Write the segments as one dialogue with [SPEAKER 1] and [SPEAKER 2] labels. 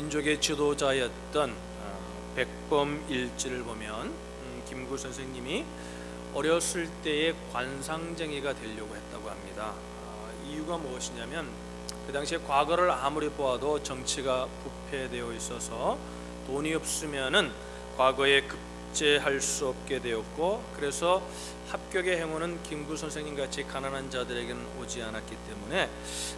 [SPEAKER 1] 민족의 지도자였던 백범일지를 보면 김구 선생님이 어렸을 때에 관상쟁이가 되려고 했다고 합니다. 이유가 무엇이냐면 그 당시에 과거를 아무리 보아도 정치가 부패되어 있어서 돈이 없으면은 과거에 급제할 수 없게 되었고, 그래서 합격의 행운은 김구 선생님 같이 가난한 자들에게는 오지 않았기 때문에,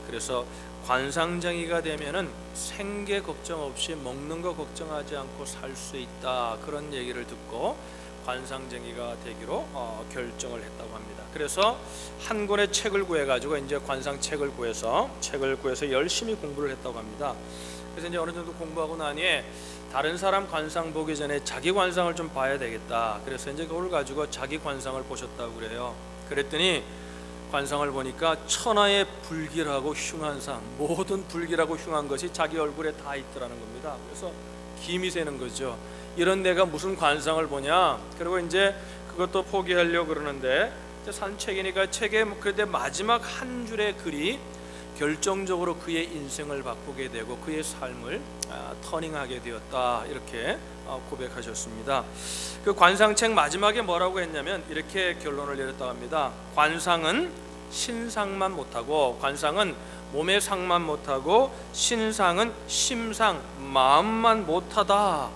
[SPEAKER 1] 그래서 관상쟁이가 되면은 생계 걱정 없이 먹는 거 걱정하지 않고 살 수 있다, 그런 얘기를 듣고 관상쟁이가 되기로 결정을 했다고 합니다. 그래서 한 권의 책을 구해가지고 이제 관상책을 구해서 열심히 공부를 했다고 합니다. 그래서 이제 어느 정도 공부하고 나니 다른 사람 관상 보기 전에 자기 관상을 좀 봐야 되겠다. 그래서 이제 그걸 가지고 자기 관상을 보셨다고 그래요. 그랬더니 관상을 보니까 천하의 불길하고 흉한 상, 모든 불길하고 흉한 것이 자기 얼굴에 다 있더라는 겁니다. 그래서 김이 새는 거죠. 이런 내가 무슨 관상을 보냐. 그리고 이제 그것도 포기하려고 그러는데, 산책이니까 책에 그런데 마지막 한 줄의 글이 결정적으로 그의 인생을 바꾸게 되고 그의 삶을 터닝하게 되었다, 이렇게 고백하셨습니다. 그 관상책 마지막에 뭐라고 했냐면 이렇게 결론을 내렸다고 합니다. 관상은 신상만 못하고, 관상은 몸의 상만 못하고, 신상은 심상, 마음만 못하다,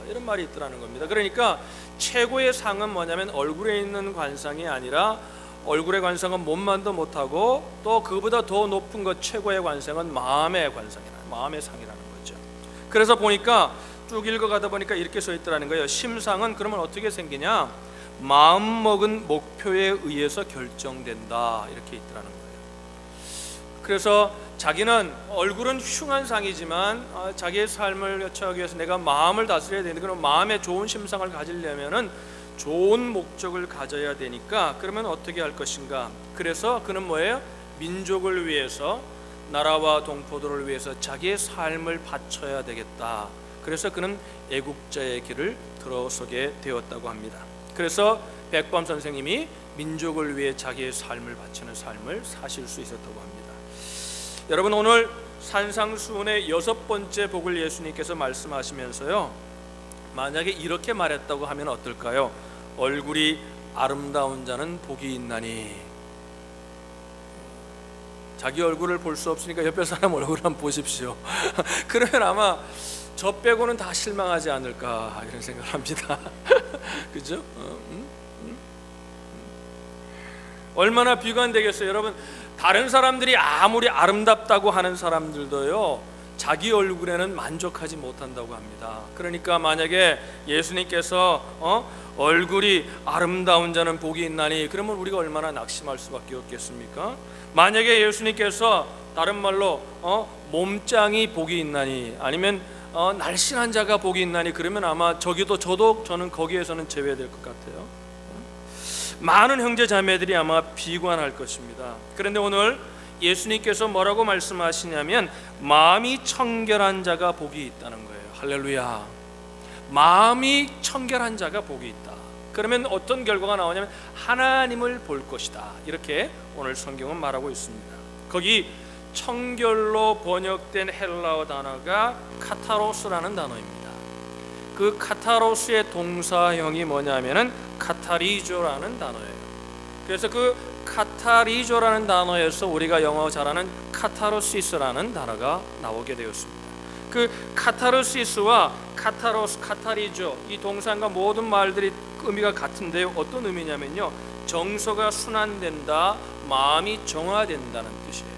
[SPEAKER 1] 이런 말이 있더라는 겁니다. 그러니까 최고의 상은 뭐냐면 얼굴에 있는 관상이 아니라, 얼굴의 관상은 몸만도 못하고, 또 그보다 더 높은 것 최고의 관상은 마음의 관상이라, 마음의 상이라는 거죠. 그래서 보니까 쭉 읽어가다 보니까 이렇게 써 있더라는 거예요. 심상은 그러면 어떻게 생기냐? 마음 먹은 목표에 의해서 결정된다, 이렇게 있더라는 거예요. 그래서 자기는 얼굴은 흉한 상이지만 자기의 삶을 여차하기 위해서 내가 마음을 다스려야 되는데, 그럼 마음에 좋은 심상을 가지려면은 좋은 목적을 가져야 되니까, 그러면 어떻게 할 것인가? 그래서 그는 뭐예요? 민족을 위해서, 나라와 동포들을 위해서 자기의 삶을 바쳐야 되겠다. 그래서 그는 애국자의 길을 들어서게 되었다고 합니다. 그래서 백범 선생님이 민족을 위해 자기의 삶을 바치는 삶을 사실 수 있었다고 합니다. 여러분, 오늘 산상수훈의 6번째 복을 예수님께서 말씀하시면서요, 만약에 이렇게 말했다고 하면 어떨까요? 얼굴이 아름다운 자는 복이 있나니. 자기 얼굴을 볼 수 없으니까 옆에 사람 얼굴을 한번 보십시오. 그러면 아마 저 빼고는 다 실망하지 않을까, 이런 생각을 합니다. 그죠? 얼마나 비관되겠어요. 여러분, 다른 사람들이 아무리 아름답다고 하는 사람들도요, 자기 얼굴에는 만족하지 못한다고 합니다. 그러니까 만약에 예수님께서 얼굴이 아름다운 자는 복이 있나니, 그러면 우리가 얼마나 낙심할 수밖에 없겠습니까? 만약에 예수님께서 다른 말로 몸짱이 복이 있나니, 아니면 날씬한 자가 복이 있나니, 그러면 아마 저는 거기에서는 제외될 것 같아요. 많은 형제 자매들이 아마 비관할 것입니다. 그런데 오늘 예수님께서 뭐라고 말씀하시냐면 마음이 청결한 자가 복이 있다는 거예요. 할렐루야. 마음이 청결한 자가 복이 있다. 그러면 어떤 결과가 나오냐면 하나님을 볼 것이다, 이렇게 오늘 성경은 말하고 있습니다. 거기 청결로 번역된 헬라어 단어가 카타로스라는 단어입니다. 그 카타로스의 동사형이 뭐냐면은 카타리조라는 단어예요. 그래서 그 카타리조라는 단어에서 우리가 영어 잘 아는 카타르시스라는 단어가 나오게 되었습니다. 그 카타르시스와 카타로스, 카타리조, 이 동사가 모든 말들이 의미가 같은데요. 어떤 의미냐면요, 정서가 순환된다, 마음이 정화된다는 뜻이에요.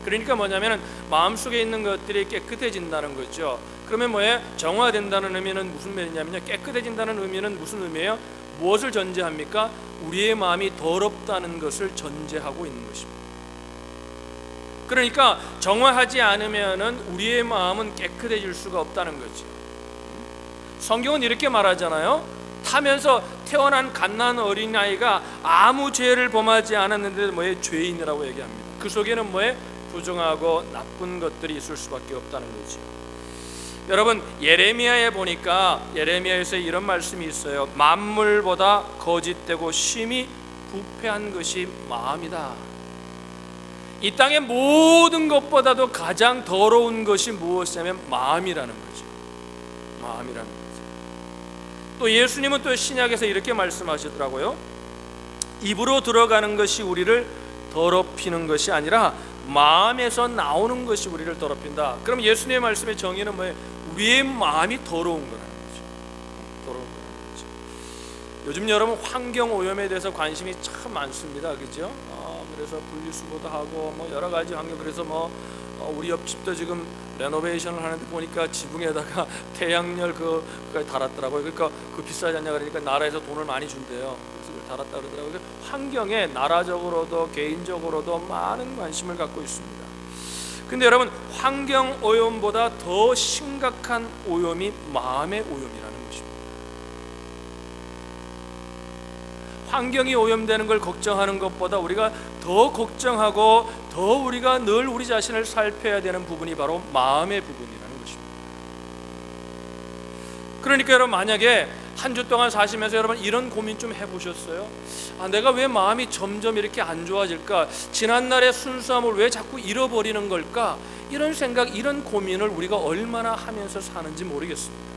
[SPEAKER 1] 그러니까 뭐냐면은 마음속에 있는 것들이 깨끗해진다는 거죠. 그러면 뭐예요? 정화된다는 의미는 무슨 말이냐면요, 깨끗해진다는 의미는 무슨 의미예요? 무엇을 전제합니까? 우리의 마음이 더럽다는 것을 전제하고 있는 것입니다. 그러니까 정화하지 않으면은 우리의 마음은 깨끗해질 수가 없다는 거죠. 성경은 이렇게 말하잖아요. 타면서 태어난 갓난 어린아이가 아무 죄를 범하지 않았는데 뭐예요? 죄인이라고 얘기합니다. 그 속에는 뭐예요? 부정하고 나쁜 것들이 있을 수밖에 없다는 거죠. 여러분, 예레미야에 보니까 예레미야에서 이런 말씀이 있어요. 만물보다 거짓되고 심히 부패한 것이 마음이다. 이 땅의 모든 것보다도 가장 더러운 것이 무엇이냐면 마음이라는 거죠. 마음이라는 거죠. 또 예수님은 또 신약에서 이렇게 말씀하시더라고요. 입으로 들어가는 것이 우리를 더럽히는 것이 아니라 마음에서 나오는 것이 우리를 더럽힌다. 그럼 예수님의 말씀의 정의는 뭐예요? 우리의 마음이 더러운 거라는 거죠. 더러운 거라는 거죠. 요즘 여러분 환경 오염에 대해서 관심이 참 많습니다, 그죠? 그래서 분리수거도 하고 뭐 여러 가지 환경, 그래서 우리 옆집도 지금 레노베이션을 하는데 보니까 지붕에다가 태양열 그걸 달았더라고요. 그러니까 그 비싸지 않냐 그러니까 나라에서 돈을 많이 준대요. 그래서 그걸 달았다 그러더라고요. 환경에 나라적으로도 개인적으로도 많은 관심을 갖고 있습니다. 근데 여러분 환경 오염보다 더 심각한 오염이 마음의 오염이라는 것입니다. 환경이 오염되는 걸 걱정하는 것보다 우리가 더 걱정하고 더 우리가 늘 우리 자신을 살펴야 되는 부분이 바로 마음의 부분이라는 것입니다. 그러니까 여러분 만약에 한 주 동안 사시면서 여러분 이런 고민 좀 해보셨어요? 내가 왜 마음이 점점 이렇게 안 좋아질까? 지난날의 순수함을 왜 자꾸 잃어버리는 걸까? 이런 생각, 이런 고민을 우리가 얼마나 하면서 사는지 모르겠습니다.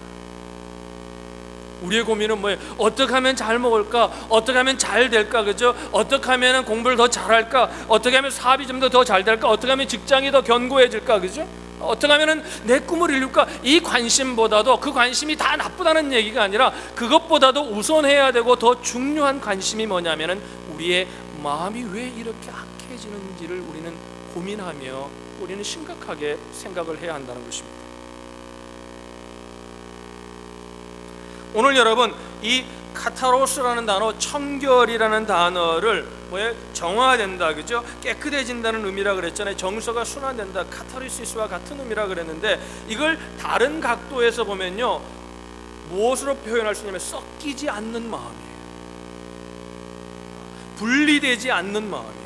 [SPEAKER 1] 우리의 고민은 뭐예요? 어떻게 하면 잘 먹을까? 어떻게 하면 잘 될까? 그죠? 어떻게 하면 공부를 더 잘할까? 어떻게 하면 사업이 좀 더 잘 될까? 어떻게 하면 직장이 더 견고해질까? 그죠? 어떻게 하면 내 꿈을 이룰까? 이 관심보다도, 그 관심이 다 나쁘다는 얘기가 아니라 그것보다도 우선해야 되고 더 중요한 관심이 뭐냐면은 우리의 마음이 왜 이렇게 악해지는지를 우리는 고민하며 우리는 심각하게 생각을 해야 한다는 것입니다. 오늘 여러분 이 카타로스라는 단어, 청결이라는 단어를 뭐에 정화된다, 그죠? 깨끗해진다는 의미라 그랬잖아요. 정서가 순환된다, 카타르시스와 같은 의미라 그랬는데 이걸 다른 각도에서 보면요 무엇으로 표현할 수 있냐면 섞이지 않는 마음이에요. 분리되지 않는 마음이에요.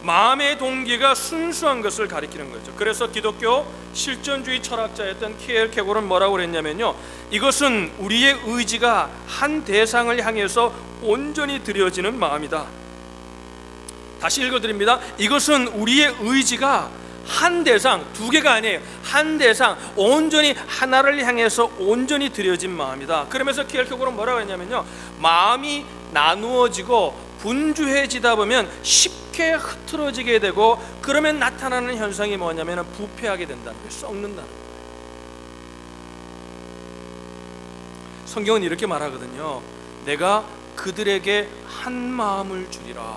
[SPEAKER 1] 마음의 동기가 순수한 것을 가리키는 거죠. 그래서 기독교 실존주의 철학자였던 키엘 케골은 뭐라고 그랬냐면요, 이것은 우리의 의지가 한 대상을 향해서 온전히 드려지는 마음이다. 다시 읽어드립니다. 이것은 우리의 의지가 한 대상, 두 개가 아니에요. 한 대상, 온전히 하나를 향해서 온전히 드려진 마음이다. 그러면서 키엘 케골은 뭐라고 했냐면요, 마음이 나누어지고 분주해지다 보면 쉽게 흐트러지게 되고, 그러면 나타나는 현상이 뭐냐면 부패하게 된다는 거예요. 썩는다는 거예요. 성경은 이렇게 말하거든요. 내가 그들에게 한 마음을 주리라.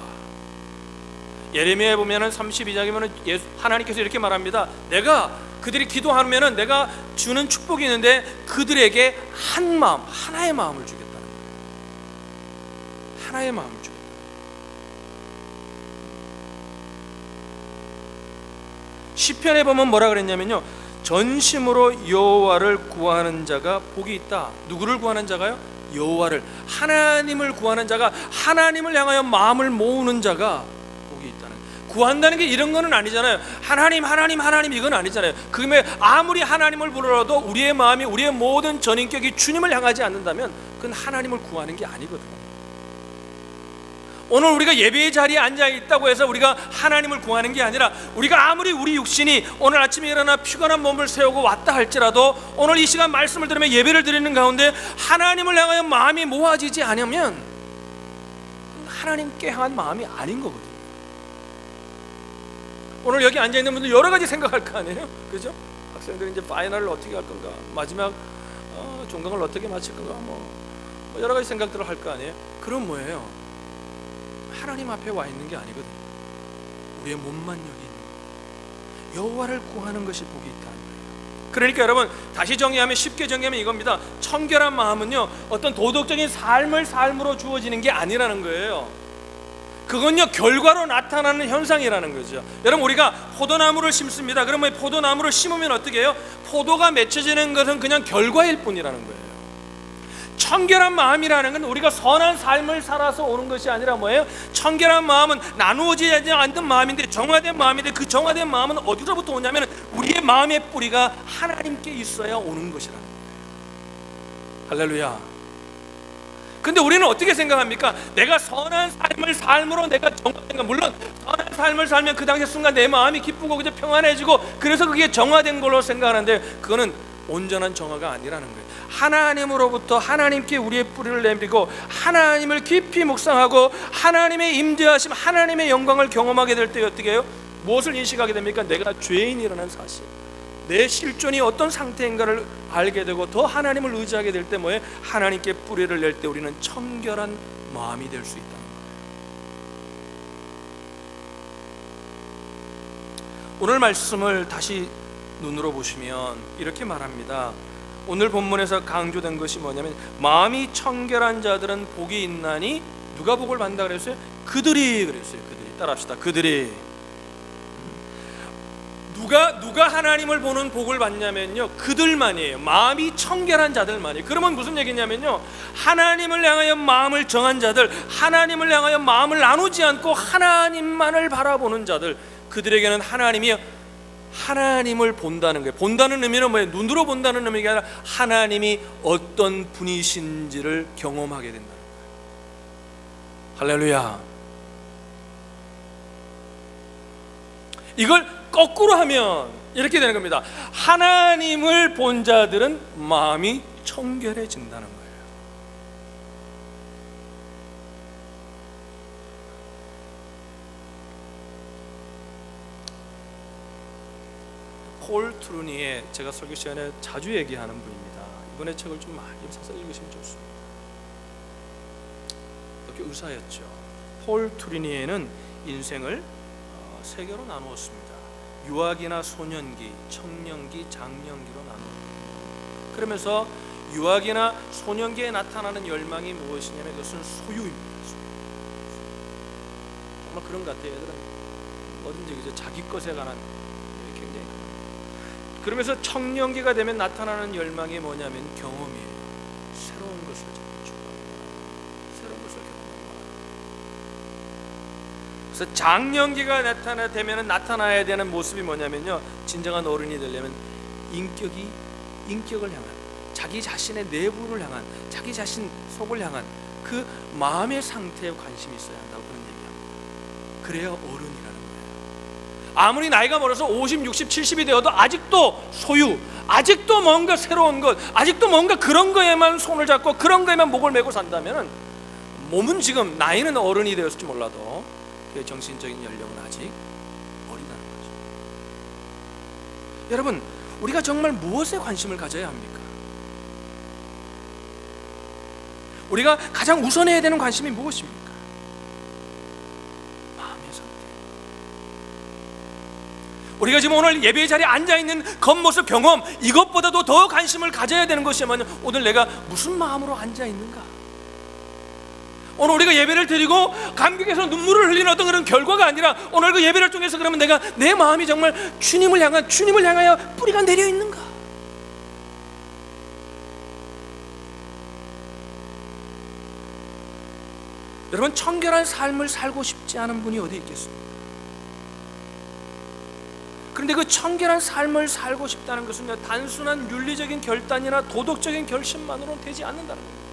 [SPEAKER 1] 예레미야에 보면은 32장에 보면 하나님께서 이렇게 말합니다. 내가 그들이 기도하면은 내가 주는 축복이 있는데 그들에게 한 마음, 하나의 마음을 주겠다는 거예요. 하나의 마음을 주겠다. 시편에 보면 뭐라 그랬냐면요, 전심으로 여호와를 구하는 자가 복이 있다. 누구를 구하는 자가요? 여호와를, 하나님을 구하는 자가, 하나님을 향하여 마음을 모으는 자가 복이 있다는. 구한다는 게 이런 거는 아니잖아요. 하나님 하나님 하나님 이건 아니잖아요. 그러면 아무리 하나님을 부르러도 우리의 마음이, 우리의 모든 전인격이 주님을 향하지 않는다면 그건 하나님을 구하는 게 아니거든요. 오늘 우리가 예배의 자리에 앉아 있다고 해서 우리가 하나님을 구하는 게 아니라, 우리가 아무리 우리 육신이 오늘 아침에 일어나 피곤한 몸을 세우고 왔다 할지라도 오늘 이 시간 말씀을 들으며 예배를 드리는 가운데 하나님을 향하여 마음이 모아지지 않으면 하나님께 향한 마음이 아닌 거거든요. 오늘 여기 앉아 있는 분들 여러 가지 생각할 거 아니에요, 그죠? 학생들이 이제 파이널을 어떻게 할 건가, 마지막 종강을 어떻게 마칠 건가, 뭐 여러 가지 생각들을 할 거 아니에요. 그럼 뭐예요? 하나님 앞에 와 있는 게 아니거든요. 우리의 몸만 여기 있는 거예요. 여호와를 구하는 것이 복이 있다는 거예요. 그러니까 여러분 다시 정리하면, 쉽게 정리하면 이겁니다. 청결한 마음은요 어떤 도덕적인 삶으로 주어지는 게 아니라는 거예요. 그건요 결과로 나타나는 현상이라는 거죠. 여러분 우리가 포도나무를 심습니다. 그러면 포도나무를 심으면 어떻게 해요? 포도가 맺혀지는 것은 그냥 결과일 뿐이라는 거예요. 청결한 마음이라는 건 우리가 선한 삶을 살아서 오는 것이 아니라 뭐예요? 청결한 마음은 나누어지지 않는 마음인데, 정화된 마음인데, 그 정화된 마음은 어디서부터 오냐면 우리의 마음의 뿌리가 하나님께 있어야 오는 것이라는 거예요. 할렐루야. 근데 우리는 어떻게 생각합니까? 내가 선한 삶을 삶으로 내가 정화된, 물론 선한 삶을 살면 그 당시 순간 내 마음이 기쁘고 그저 평안해지고 그래서 그게 정화된 걸로 생각하는데 그거는 온전한 정화가 아니라는 거예요. 하나님으로부터 하나님께 우리의 뿌리를 내밀고 하나님을 깊이 묵상하고 하나님의 임재하심, 하나님의 영광을 경험하게 될 때 어떻게 해요? 무엇을 인식하게 됩니까? 내가 죄인이라는 사실, 내 실존이 어떤 상태인가를 알게 되고 더 하나님을 의지하게 될 때 뭐예요? 하나님께 뿌리를 낼 때 우리는 청결한 마음이 될 수 있다는 거예요. 오늘 말씀을 다시 눈으로 보시면 이렇게 말합니다. 오늘 본문에서 강조된 것이 뭐냐면 마음이 청결한 자들은 복이 있나니 누가 복을 받는다 그랬어요? 그들이 그랬어요. 그들이. 따라합시다. 그들이. 누가 하나님을 보는 복을 받냐면요, 그들만이에요. 마음이 청결한 자들만이에요. 그러면 무슨 얘기냐면요, 하나님을 향하여 마음을 정한 자들, 하나님을 향하여 마음을 나누지 않고 하나님만을 바라보는 자들, 그들에게는 하나님이 하나님을 본다는 거예요. 본다는 의미는 뭐예요? 눈으로 본다는 의미가 아니라 하나님이 어떤 분이신지를 경험하게 된다는 거예요. 할렐루야. 이걸 거꾸로 하면 이렇게 되는 겁니다. 하나님을 본 자들은 마음이 청결해진다는 거예요. 폴 트루니에 제가 설교 시간에 자주 얘기하는 분입니다. 이번에 책을 좀 많이 사서 읽으시면 좋습니다. 이렇게 의사였죠. 폴 트루니에는 인생을 세 개로 나누었습니다. 유아기나 소년기, 청년기, 장년기로 나누었습니다. 그러면서 유아기나 소년기에 나타나는 열망이 무엇이냐면 그것은 소유입니다. 소유. 정말 그런 것 같아요. 얘들은 뭐든지 그저 자기 것에 관한 굉장히. 그러면서 청년기가 되면 나타나는 열망이 뭐냐면 경험이에요. 새로운 것을 추구합니다. 새로운 것을 경험합니다. 그래서 장년기가 나타나야 되는 모습이 뭐냐면요, 진정한 어른이 되려면 인격을 향한, 자기 자신의 내부를 향한, 자기 자신 속을 향한 그 마음의 상태에 관심이 있어야 한다고 그런 얘기합니다. 그래야 어른이라는 거예요. 아무리 나이가 멀어서 50, 60, 70이 되어도 아직도 소유, 아직도 뭔가 새로운 것, 아직도 뭔가 그런 거에만 손을 잡고 그런 거에만 목을 메고 산다면 몸은 지금 나이는 어른이 되었을지 몰라도 그 정신적인 연령은 아직 어리다는 거죠. 여러분, 우리가 정말 무엇에 관심을 가져야 합니까? 우리가 가장 우선해야 되는 관심이 무엇입니까? 마음의 상태. 우리가 지금 오늘 예배 자리에 앉아있는 겉모습 경험, 이것보다도 더 관심을 가져야 되는 것이 뭐냐면 오늘 내가 무슨 마음으로 앉아있는가? 오늘 우리가 예배를 드리고 감격에서 눈물을 흘리는 어떤 그런 결과가 아니라 오늘 그 예배를 통해서 그러면 내가 내 마음이 정말 주님을 향하여 뿌리가 내려 있는가? 여러분, 청결한 삶을 살고 싶지 않은 분이 어디 있겠습니까? 그런데 그 청결한 삶을 살고 싶다는 것은 단순한 윤리적인 결단이나 도덕적인 결심만으로는 되지 않는다는 겁니다.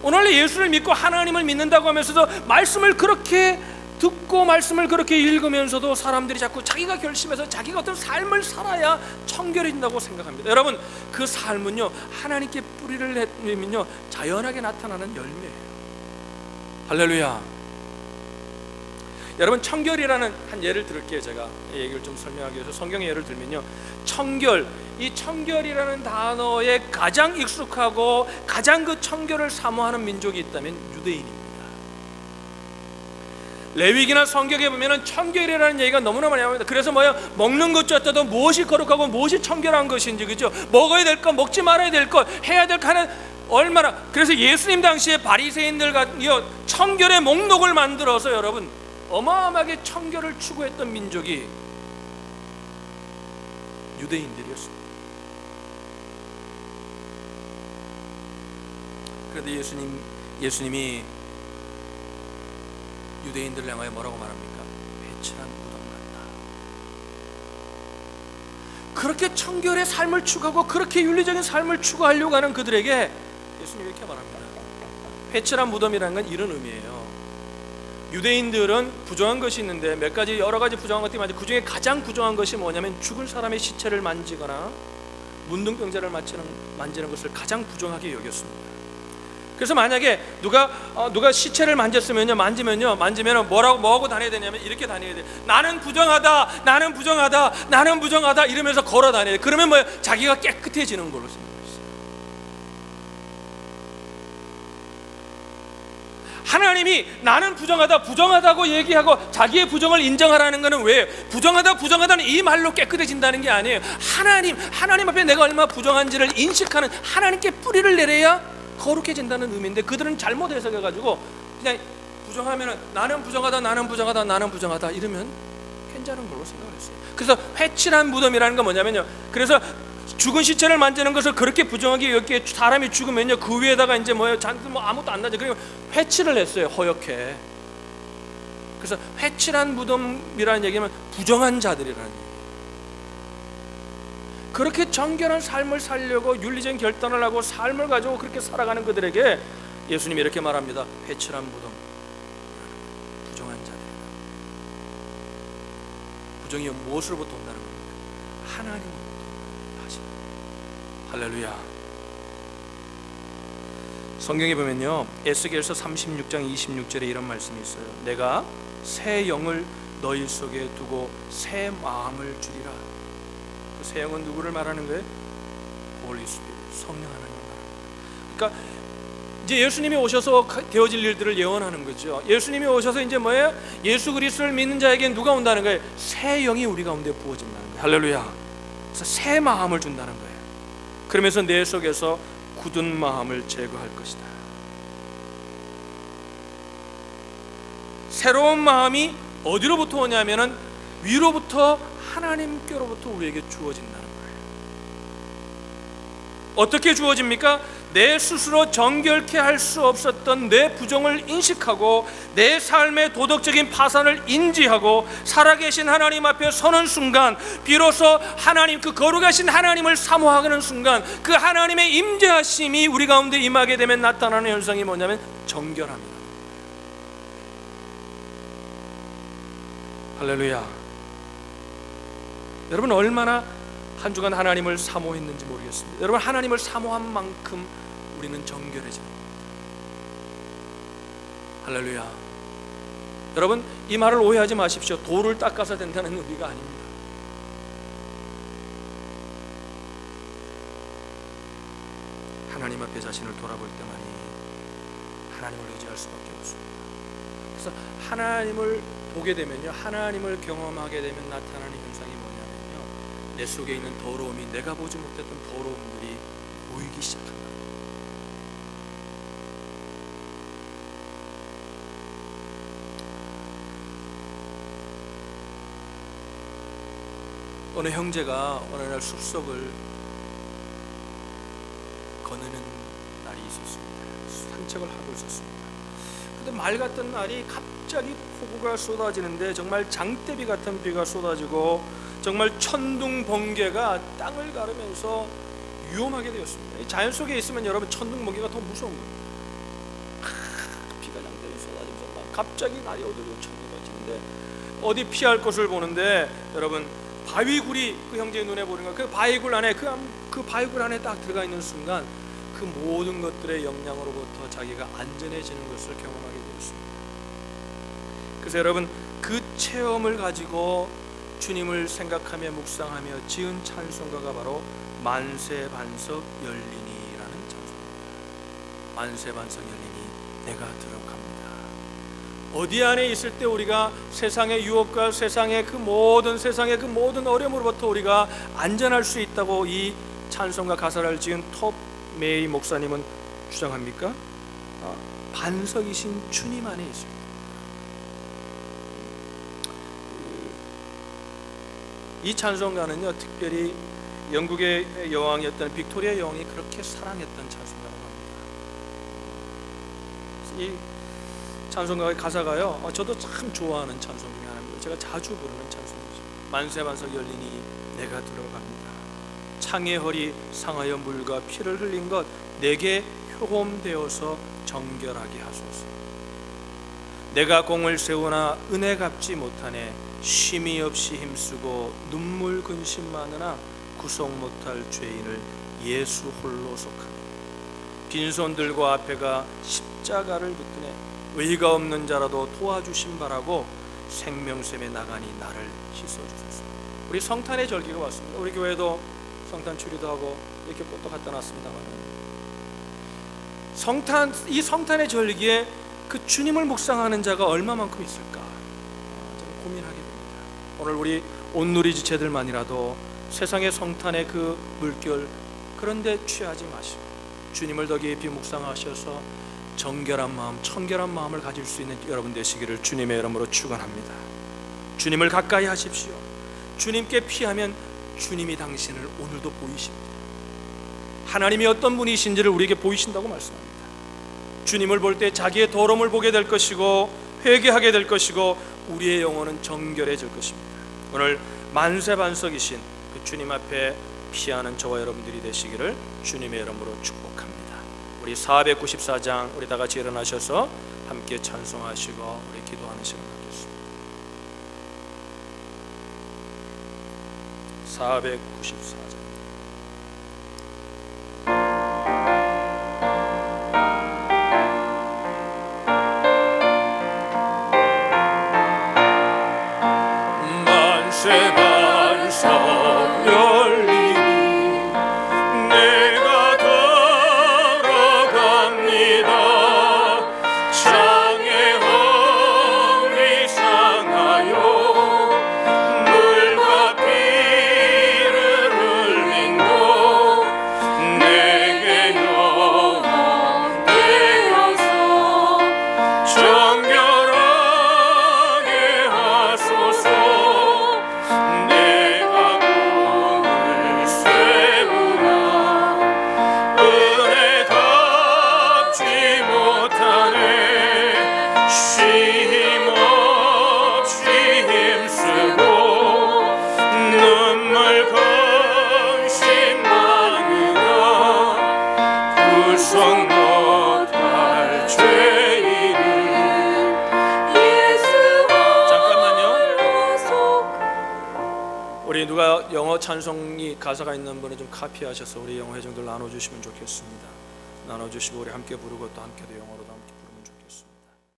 [SPEAKER 1] 오늘 예수를 믿고 하나님을 믿는다고 하면서도 말씀을 그렇게 듣고 말씀을 그렇게 읽으면서도 사람들이 자꾸 자기가 결심해서 자기가 어떤 삶을 살아야 청결해진다고 생각합니다. 여러분, 그 삶은요, 하나님께 뿌리를 내면요 자연하게 나타나는 열매예요. 할렐루야. 여러분, 청결이라는 한 예를 들을게요. 제가 이 얘기를 좀 설명하기 위해서 성경의 예를 들면요, 이 청결이라는 단어에 가장 익숙하고 가장 그 청결을 사모하는 민족이 있다면 유대인입니다. 레위기나 성경에 보면은 청결이라는 얘기가 너무나 많이 나옵니다. 그래서 먹는 것조차도 무엇이 거룩하고 무엇이 청결한 것인지, 그죠? 먹어야 될 것, 먹지 말아야 될 것, 해야 될 것 하는 얼마나. 그래서 예수님 당시에 바리새인들과 청결의 목록을 만들어서 여러분 어마어마하게 청결을 추구했던 민족이 유대인들이었습니다. 그런데 예수님이 유대인들을 향하여 뭐라고 말합니까? 회칠한 무덤 같다. 그렇게 청결의 삶을 추구하고 그렇게 윤리적인 삶을 추구하려고 하는 그들에게 예수님이 이렇게 말합니다. 회칠한 무덤이라는 건 이런 의미예요. 유대인들은 부정한 것이 있는데 몇 가지 여러 가지 부정한 것들이 많은데 그 중에 가장 부정한 것이 뭐냐면 죽은 사람의 시체를 만지거나 문둥병자를 만지는 것을 가장 부정하게 여겼습니다. 그래서 만약에 누가 시체를 만지면요 뭐하고 다녀야 되냐면 이렇게 다녀야 돼. 나는 부정하다, 나는 부정하다, 나는 부정하다 이러면서 걸어 다녀야 돼. 그러면 뭐 자기가 깨끗해지는 걸로 생각했어요. 하나님이 나는 부정하다고 얘기하고 자기의 부정을 인정하라는 것은 왜? 부정하다는 이 말로 깨끗해진다는 게 아니에요. 하나님 앞에 내가 얼마나 부정한지를 인식하는 하나님께 뿌리를 내려야 거룩해진다는 의미인데 그들은 잘못 해석해가지고 그냥 부정하면은 나는 부정하다 이러면 괜찮은 걸로 생각을 했어요. 그래서 회칠한 무덤이라는 건 뭐냐면요, 그래서 죽은 시체를 만지는 것을 그렇게 부정하게 여기에 사람이 죽으면요 그 위에다가 이제 잔뜩 아무것도 안 나죠. 그러니까 회칠을 했어요, 허옇게. 그래서 회칠한 무덤이라는 얘기는 부정한 자들이라는 얘기예요. 그렇게 정결한 삶을 살려고 윤리적인 결단을 하고 삶을 가지고 그렇게 살아가는 그들에게 예수님이 이렇게 말합니다. 회칠한 무덤, 부정한 자들이다. 부정이 무엇으로부터 온다는 겁니까? 하나님으로부터 하십니다. 할렐루야. 성경에 보면요 에스겔서 36장 26절에 이런 말씀이 있어요. 내가 새 영을 너희 속에 두고 새 마음을 주리라. 새 영은 누구를 말하는 거예요? 홀리 스피릿, 성령 하나님을 말합니다. 그러니까 이제 예수님이 오셔서 되어질 일들을 예언하는 거죠. 예수님이 오셔서 이제 뭐예요? 예수 그리스도를 믿는 자에게 누가 온다는 거예요? 새 영이 우리 가운데 부어진다는 거예요. 할렐루야. 그래서 새 마음을 준다는 거예요. 그러면서 내 속에서 굳은 마음을 제거할 것이다. 새로운 마음이 어디로부터 오냐면은 위로부터 하나님께로부터 우리에게 주어진다는 거예요. 어떻게 주어집니까? 내 스스로 정결케 할 수 없었던 내 부정을 인식하고 내 삶의 도덕적인 파산을 인지하고 살아계신 하나님 앞에 서는 순간 비로소 하나님, 그 거룩하신 하나님을 사모하는 순간 그 하나님의 임재하심이 우리 가운데 임하게 되면 나타나는 현상이 뭐냐면 정결함이다. 할렐루야. 여러분 얼마나 한 주간 하나님을 사모했는지 모르겠습니다. 여러분 하나님을 사모한 만큼 우리는 정결해지는 겁니다. 할렐루야. 여러분 이 말을 오해하지 마십시오. 돌을 닦아서 된다는 의미가 아닙니다. 하나님 앞에 자신을 돌아볼 때만이 하나님을 의지할 수밖에 없습니다. 그래서 하나님을 보게 되면요, 하나님을 경험하게 되면 나타나는 현상이 뭐냐면요, 내 속에 있는 더러움이 내가 보지 못했던 더러움들이 보이기 시작한다. 어느 형제가 어느 날 숲속을 거느는 날이 있었습니다. 산책을 하고 있었습니다. 근데 말 같은 날이 갑자기 폭우가 쏟아지는데 정말 장대비 같은 비가 쏟아지고 정말 천둥 번개가 땅을 가르면서 위험하게 되었습니다. 자연 속에 있으면 여러분 천둥 번개가 더 무서운 겁니다. 비가 장대비 쏟아지면서 막 갑자기 날이 어디로 천둥이 치는데 어디 피할 곳을 보는데 여러분 바위굴이 그 형제의 눈에 보이는 거, 그 바위굴 안에 그 바위굴 안에 딱 들어가 있는 순간 그 모든 것들의 영향으로부터 자기가 안전해지는 것을 경험하게 되었습니다. 그래서 여러분 그 체험을 가지고 주님을 생각하며 묵상하며 지은 찬송가가 바로 만세반석 열리니라는 찬송가입니다. 만세반석 열리니 내가 들어갑니다. 어디 안에 있을 때 우리가 세상의 유혹과 세상의 그 모든 어려움으로부터 우리가 안전할 수 있다고 이 찬송가 가사를 지은 톱 메이 목사님은 주장합니까? 반석이신 주님 안에 있습니다. 이 찬송가는요, 특별히 영국의 여왕이었던 빅토리아 여왕이 그렇게 사랑했던 찬송가라고 합니다. 이 찬송가의 가사가요, 저도 참 좋아하는 찬송 중에 하나입니다. 제가 자주 부르는 찬송이죠. 만세반석 열리니 내가 들어갑니다. 창의 허리 상하여 물과 피를 흘린 것 내게 효험되어서 정결하게 하소서. 내가 공을 세우나 은혜 갚지 못하네. 쉼이 없이 힘쓰고 눈물 근심 많으나 구속 못할 죄인을 예수 홀로 속하네. 빈손 들고 앞에가 십자가를 붙드네. 의가 없는 자라도 도와주신 바라고 생명샘에 나가니 나를 씻어주소서. 우리 성탄의 절기가 왔습니다. 우리 교회도 성탄 추리도 하고 이렇게 꽃도 갖다 놨습니다만, 이 성탄의 절기에 그 주님을 묵상하는 자가 얼마만큼 있을까 저는 고민하게 됩니다. 오늘 우리 온누리 지체들만이라도 세상의 성탄의 그 물결 그런데 취하지 마시고 주님을 더 깊이 묵상하셔서 정결한 마음, 청결한 마음을 가질 수 있는 여러분 되시기를 주님의 이름으로 축원합니다. 주님을 가까이 하십시오. 주님께 피하면 주님이 당신을 오늘도 보이십니다. 하나님이 어떤 분이신지를 우리에게 보이신다고 말씀합니다. 주님을 볼 때 자기의 더러움을 보게 될 것이고 회개하게 될 것이고 우리의 영혼은 정결해질 것입니다. 오늘 만세반석이신 그 주님 앞에 피하는 저와 여러분들이 되시기를 주님의 이름으로 축복합니다. 우리 494장 우리 다 같이 일어나셔서 함께 찬송하시고 우리 기도하는 시간 갖겠습니다. 494장 만세반석 열리니 내가 걸어갑니다. 창에 험이 상하여 물과 피를 흘린도 내게 영원 되어서 정결하게 하소서. 우리 누가 영어 찬송이 가사가 있는 분은 좀 카피하셔서 우리 영어 회중들 나눠주시면 좋겠습니다. 나눠주시고 우리 함께 부르고 또 함께도 영어로도 함께